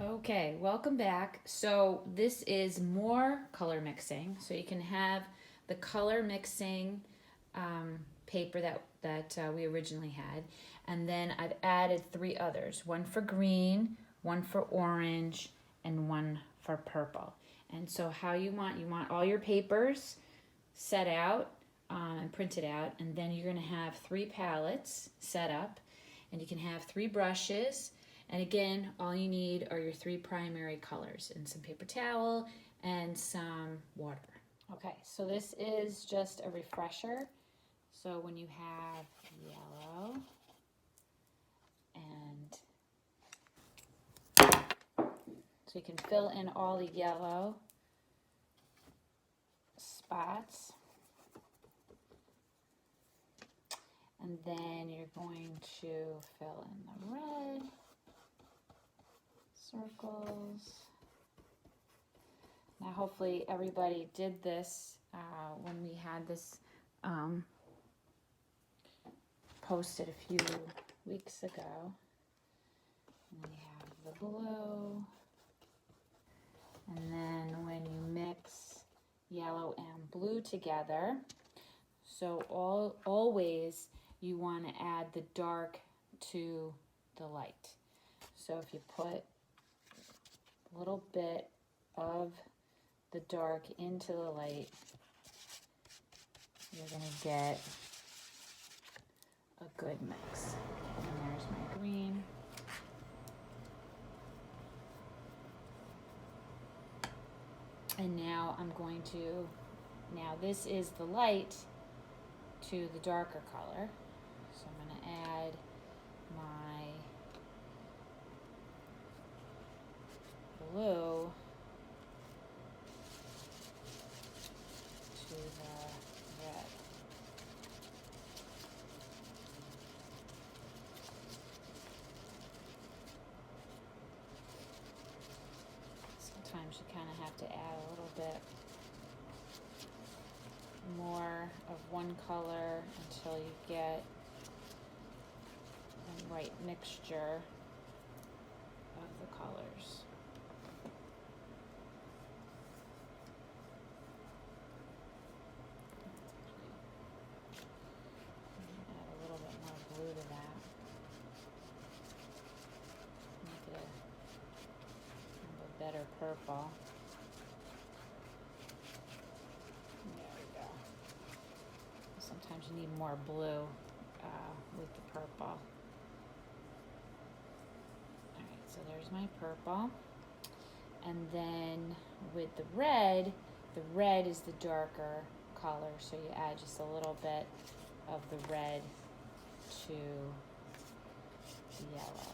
Okay, welcome back. So this is more color mixing. So you can have the color mixing paper that we originally had, and then I've added three others: one for green, one for orange, and one for purple. And so how you want all your papers set out and printed out, and then you're going to have three palettes set up, and you can have three brushes. And again, all you need are your three primary colors and some paper towel and some water. Okay, so this is just a refresher. So when you have yellow and so you can fill in all the yellow spots. And then you're going to fill in the red circles. Now hopefully everybody did this when we had this posted a few weeks ago. And we have the blue. And then when you mix yellow and blue together, so always you want to add the dark to the light. So if you put a little bit of the dark into the light, you're going to get a good mix. And there's my green. And now now this is the light to the darker color. So I'm going to add my blue to the red. Sometimes you kind of have to add a little bit more of one color until you get the right mixture of the colors. Add a little bit more blue to that. Make it a better purple. There we go. Sometimes you need more blue with the purple. Alright, so there's my purple. And then with the red is the darker color, so you add just a little bit of the red to the yellow.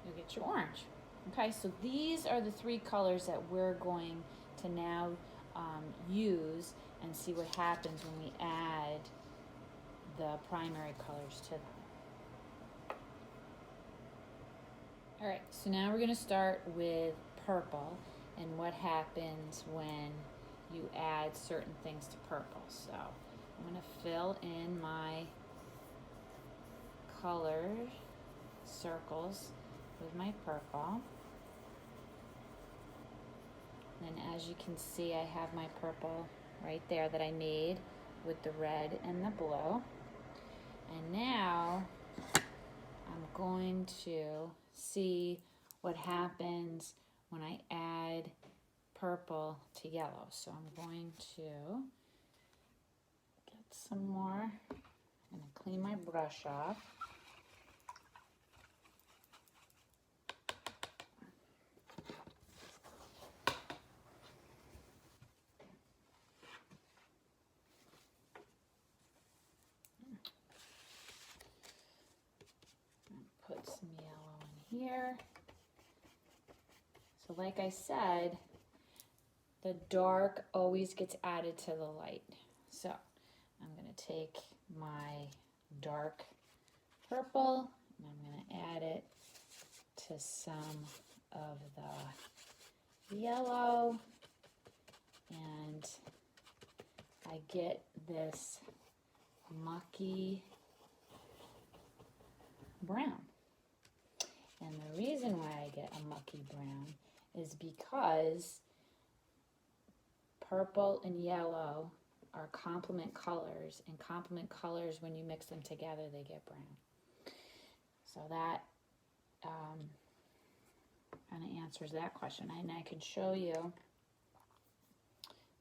You'll get your orange. Okay, so these are the three colors that we're going to now use and see what happens when we add the primary colors to them. All right, so now we're going to start with purple and what happens when you add certain things to purple. So I'm going to fill in my colored circles with my purple. And as you can see, I have my purple right there that I made with the red and the blue. And now I'm going to see what happens when I add purple to yellow. So I'm going to get some more. I'm going to clean my brush off. Put some yellow in here. So like I said, the dark always gets added to the light. So I'm going to take my dark purple and I'm going to add it to some of the yellow, and I get this mucky brown. And the reason why I get a mucky brown is because purple and yellow are complement colors, and complement colors, when you mix them together, they get brown. So that kind of answers that question. And I can show you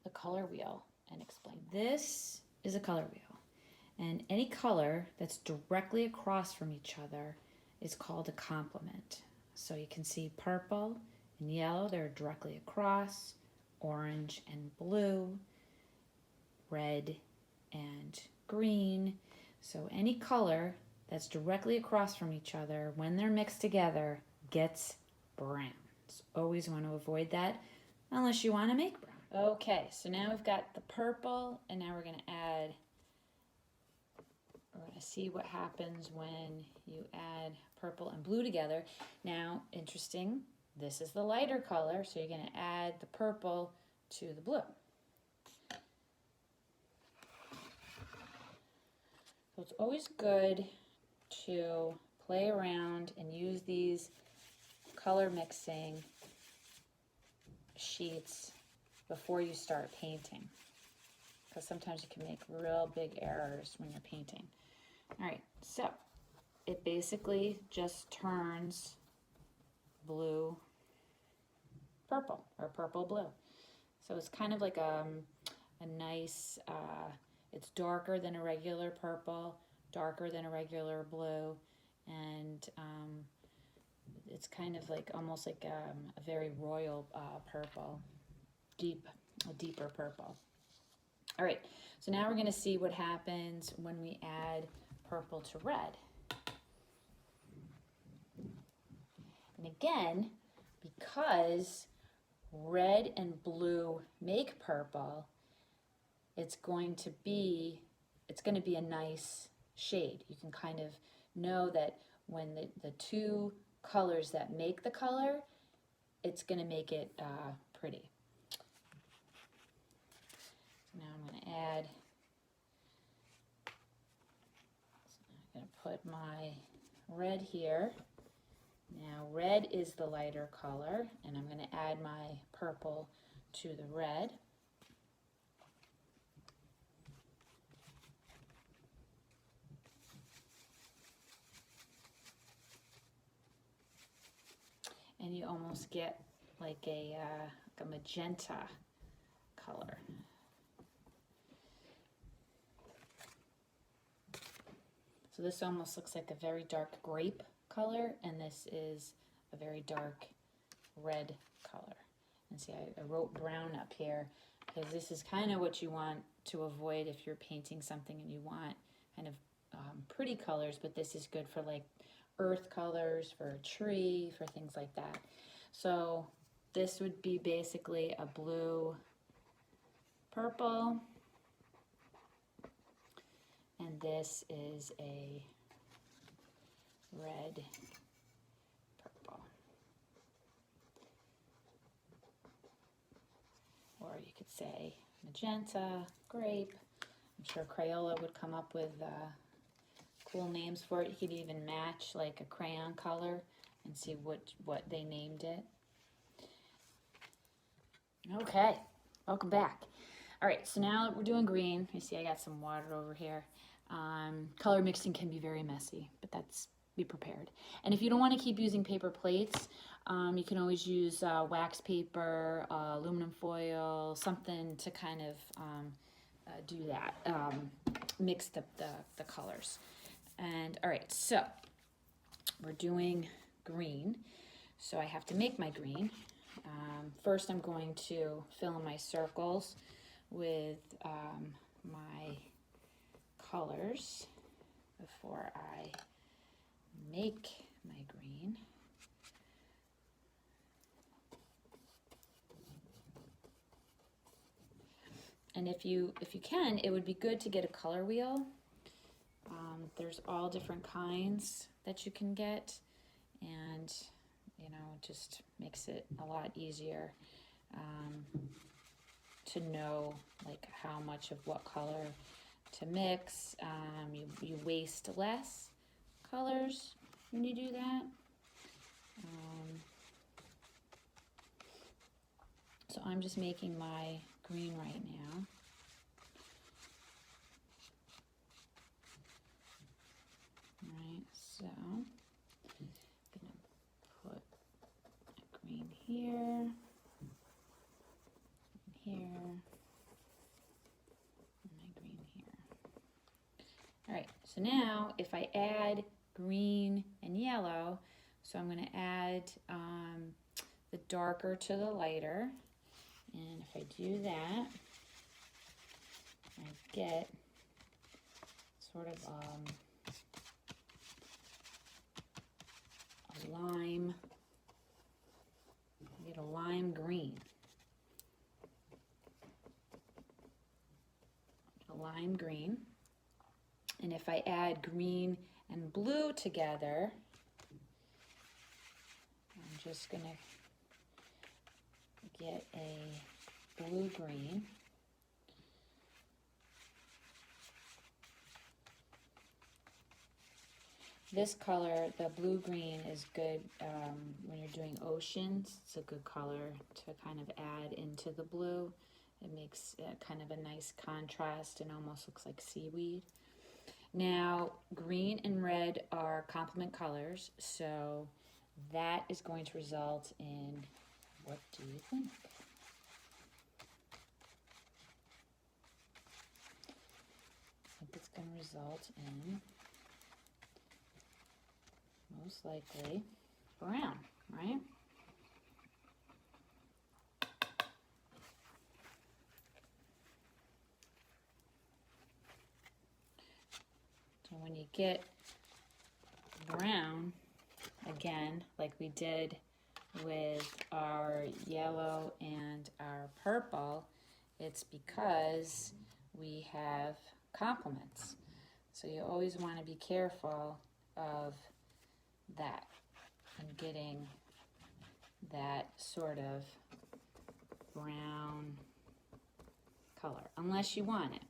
the color wheel and explain. This is a color wheel, and any color that's directly across from each other is called a complement. So you can see purple and yellow, they're directly across, orange and blue, red and green. So any color that's directly across from each other, when they're mixed together, gets brown. So always want to avoid that unless you want to make brown. Okay, so now we've got the purple, and now we're going to see what happens when you add purple and blue together. Now, interesting, this is the lighter color, so you're going to add the purple to the blue. So it's always good to play around and use these color mixing sheets before you start painting, because sometimes you can make real big errors when you're painting. All right, so it basically just turns blue purple, or purple blue. So it's kind of like a nice, it's darker than a regular purple, darker than a regular blue, and it's kind of like almost like a very royal purple, a deeper purple. All right, so now we're going to see what happens when we add purple to red. And again, because red and blue make purple, it's going to be a nice shade. You can kind of know that when the two colors that make the color, it's going to make it pretty. So now I'm going to add, I'm going to put my red here. Now red is the lighter color, and I'm going to add my purple to the red. And you almost get like a magenta color. So this almost looks like a very dark grape color, and this is a very dark red color. And see, I wrote brown up here because this is kind of what you want to avoid if you're painting something and you want kind of pretty colors, but this is good for like earth colors, for a tree, for things like that. So this would be basically a blue purple, and this is a red purple. Or you could say magenta, grape. I'm sure Crayola would come up with cool names for it. You could even match like a crayon color and see what they named it. Okay, welcome back. All right, so now we're doing green. You see I got some water over here. Color mixing can be very messy, but be prepared. And if you don't want to keep using paper plates, you can always use wax paper, aluminum foil, something to kind of do that, mix the colors. And all right, so we're doing green. So I have to make my green. First I'm going to fill in my circles with my colors before I make my green. And if you can, it would be good to get a color wheel. There's all different kinds that you can get, and you know, it just makes it a lot easier to know like how much of what color to mix. You waste less colors when you do that. So I'm just making my green right now. Right, so I'm gonna put a green here, here, and my green here. All right, so now if I add green and yellow, so I'm gonna add the darker to the lighter, and if I do that, I get sort of a lime, I get a lime green. A lime green. And if I add green and blue together, I'm just gonna get a blue-green. This color, the blue-green, is good when you're doing oceans. It's a good color to kind of add into the blue. It makes kind of a nice contrast and almost looks like seaweed. Now, green and red are complement colors, so that is going to result in, what do you think? I think it's going to result in, most likely, brown, right? So when you get brown, again, like we did with our yellow and our purple, it's because we have complements. So you always want to be careful of that and getting that sort of brown color, unless you want it.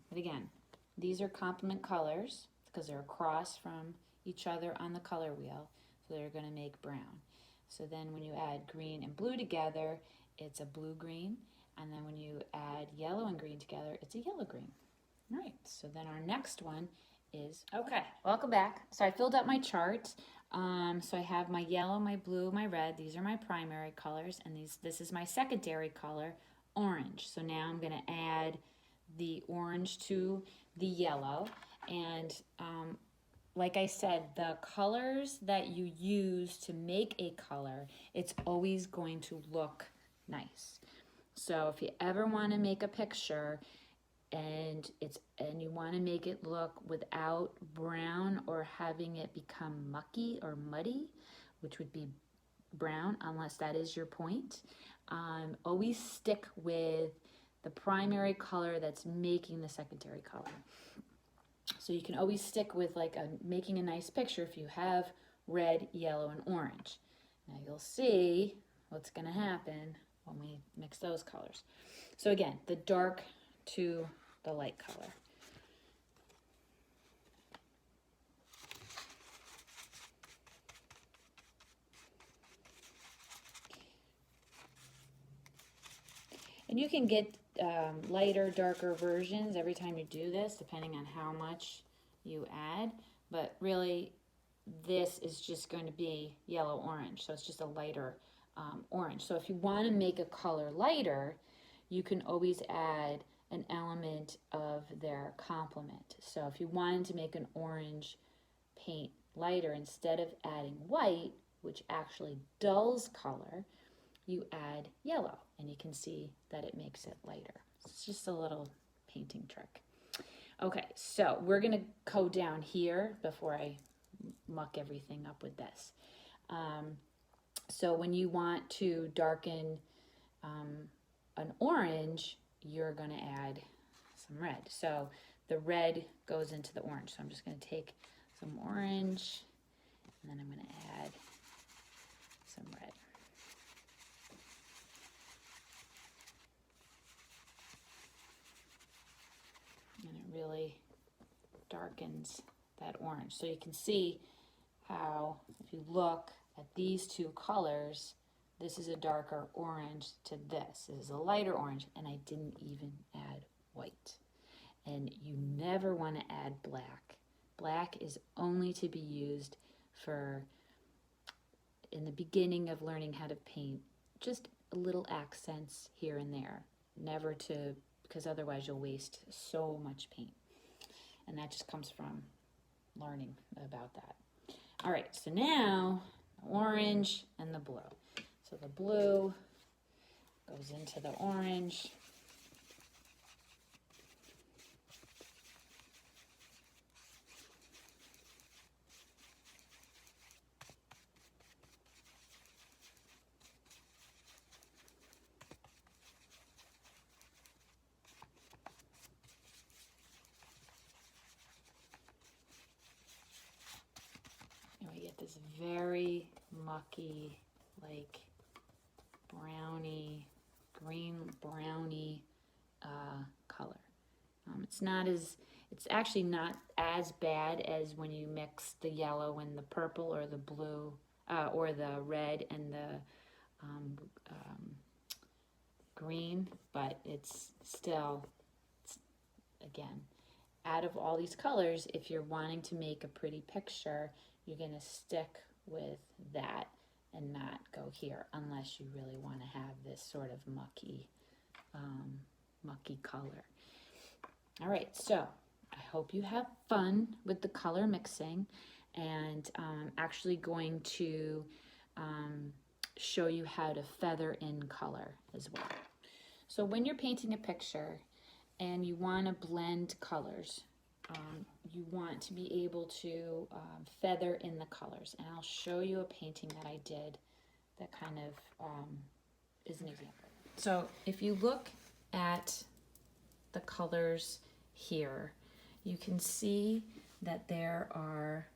But again, these are complement colors because they're across from each other on the color wheel, so they're going to make brown. So then when you add green and blue together, it's a blue-green, and then when you add yellow and green together, it's a yellow-green. All right, so then our next one is, okay, welcome back. So I filled up my chart. So I have my yellow, my blue, my red. These are my primary colors, and this is my secondary color, orange. So now I'm going to add the orange to the yellow, and like I said, the colors that you use to make a color, it's always going to look nice. So if you ever want to make a picture and you want to make it look without brown or having it become mucky or muddy, which would be brown unless that is your point, always stick with the primary color that's making the secondary color. So you can always stick with like making a nice picture if you have red, yellow, and orange. Now you'll see what's going to happen when we mix those colors. So again, the dark to the light color. And you can get lighter, darker versions every time you do this, depending on how much you add. But really, this is just going to be yellow-orange, so it's just a lighter orange. So if you want to make a color lighter, you can always add an element of their complement. So if you wanted to make an orange paint lighter, instead of adding white, which actually dulls color, you add yellow, and you can see that it makes it lighter. It's just a little painting trick. Okay, so we're gonna go down here before I muck everything up with this. So when you want to darken an orange, you're going to add some red. So the red goes into the orange. So I'm just going to take some orange, and then I'm going to add some red. And it really darkens that orange. So you can see how, if you look at these two colors, this is a darker orange to this. This is a lighter orange, and I didn't even add white. And you never want to add black. Black is only to be used for in the beginning of learning how to paint, just little accents here and there. Never to, because otherwise you'll waste so much paint. And that just comes from learning about that. All right, so now the orange and the blue. So the blue goes into the orange. And we get this very mucky, like brownie, green brownie color. It's actually not as bad as when you mix the yellow and the purple or the blue or the red and the green, but it's still, again, out of all these colors, if you're wanting to make a pretty picture, you're going to stick with that and not go here unless you really want to have this sort of mucky color. All right, so I hope you have fun with the color mixing, and I'm actually going to show you how to feather in color as well. So when you're painting a picture and you want to blend colors, you want to be able to feather in the colors. And I'll show you a painting that I did that kind of is an example. So if you look at the colors here, you can see that there are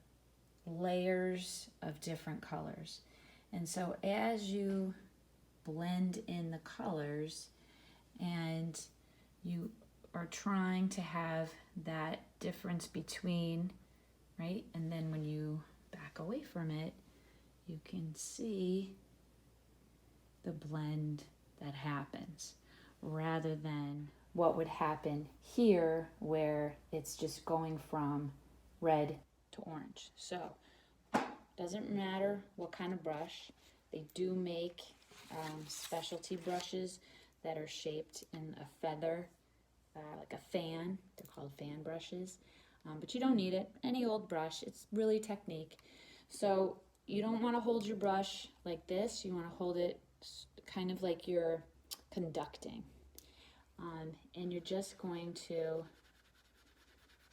layers of different colors. And so as you blend in the colors and you are trying to have that difference between, right? And then when you back away from it, you can see the blend that happens rather than what would happen here where it's just going from red to orange. So doesn't matter what kind of brush. They do make specialty brushes that are shaped in a feather, like a fan. They're called fan brushes, but you don't need it. Any old brush. It's really technique. So you don't want to hold your brush like this. You want to hold it kind of like you're conducting. And you're just going to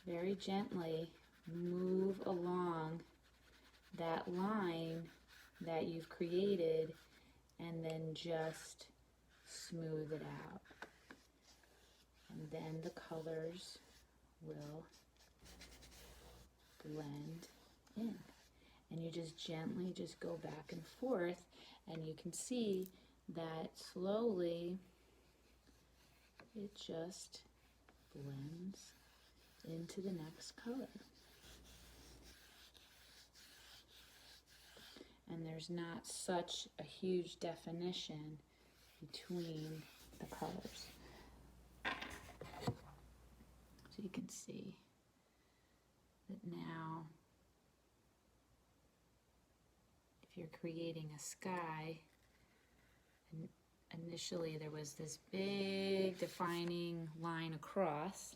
very gently move along that line that you've created and then just smooth it out. And then the colors will blend in. And you just gently just go back and forth, and you can see that slowly it just blends into the next color. And there's not such a huge definition between the colors. So you can see that now, if you're creating a sky, and initially there was this big defining line across,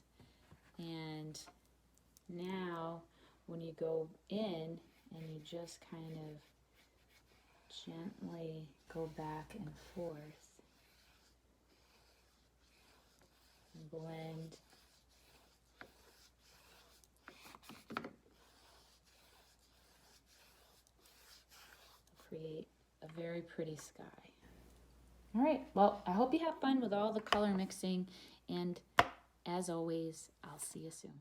and now when you go in and you just kind of gently go back and forth and blend, create a very pretty sky. All right, well, I hope you have fun with all the color mixing And as always, I'll see you soon.